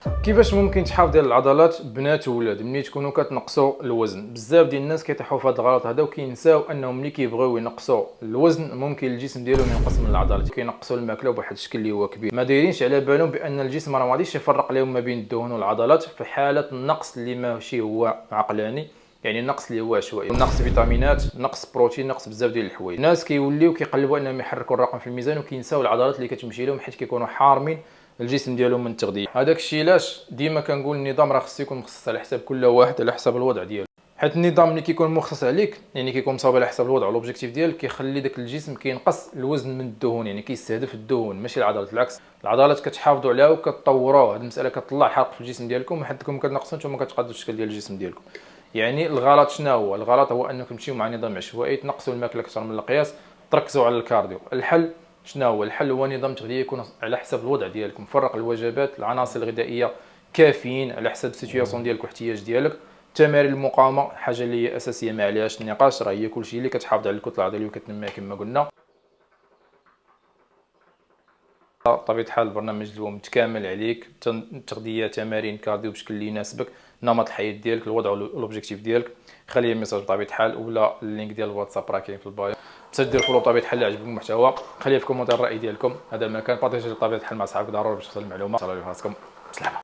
كيفاش ممكن تحافظ على العضلات بنات وولاد ملي تكونوا كتنقصوا الوزن؟ بزاف ديال الناس كيطيحوا في هذا الغلط هذا وكينساو انهم ملي كيبغيو ينقصوا الوزن ممكن الجسم ديالهم ينقص من العضلات، كينقصوا الماكله بواحد الشكل اللي هو كبير، ما دايرينش على بالهم بان الجسم راه ما غاديش يفرق لهم ما بين الدهون والعضلات في حاله النقص اللي ماشي هو عقلاني، يعني النقص اللي هو عشوائي، نقص فيتامينات، نقص بروتين، نقص بزاف ديال الحوايج. الناس كيوليو كيقلبوا انهم يحركوا الرقم في الميزان وكينساو العضلات اللي كتمشي لهم حيت كيكونوا حارمين الجسم ديالهم من التغذيه. هذاك الشيء علاش ديما كنقول النظام راه خصو يكون مخصص على حساب كل واحد على حساب الوضع ديالو، حيت النظام اللي كيكون مخصص عليك يعني كيكون مصاوب على حساب الوضع والاوبجيكتيف ديالك كيخلي داك الجسم كينقص الوزن من الدهون، يعني كيستهدف الدهون ماشي العضلات. بالعكس العضلات كتحافظوا عليها وكتطوروها، هذه المساله كتطلع الحرق في الجسم ديالكم وحدكم كتنقصوا نتوما كتقادوا الشكل ديال الجسم ديالكم. يعني الغلط شنو هو؟ الغلط هو انكم تمشيو مع نظام عشوائي تنقصوا الماكله اكثر من القياس، تركزوا على الكارديو. الحل شنو هو؟ الحل هو نظام تغذيه يكون على حسب الوضع ديالكم، فرق الوجبات، العناصر الغذائيه كافيين على حسب السيتوياسيون ديالك واحتياج ديالك. تمارين المقاومه حاجه اللي هي اساسيه ما عليهاش النقاش، راه هي كلشي اللي كتحافظ على الكتله العضليه وكتنميها كما قلنا. بطبيعه الحال البرنامج اللي هو متكامل عليك، تغذيه، تمارين، كارديو بشكل اللي يناسبك، نمط الحياه ديالك، الوضع والاوبجيكتيف ديالك. خلي ميساج بطبيعه الحال ولا اللينك ديال الواتساب راه كاين في البايو، باش دير فولو بطبيعه الحال. اللي عجبكم المحتوى خليه في كومونتير الراي ديالكم، هذا ما كان بارطاجيه بطبيعه الحال مع صحابك ضروري باش توصل المعلومه. صلوا على راسكم، بسلامه.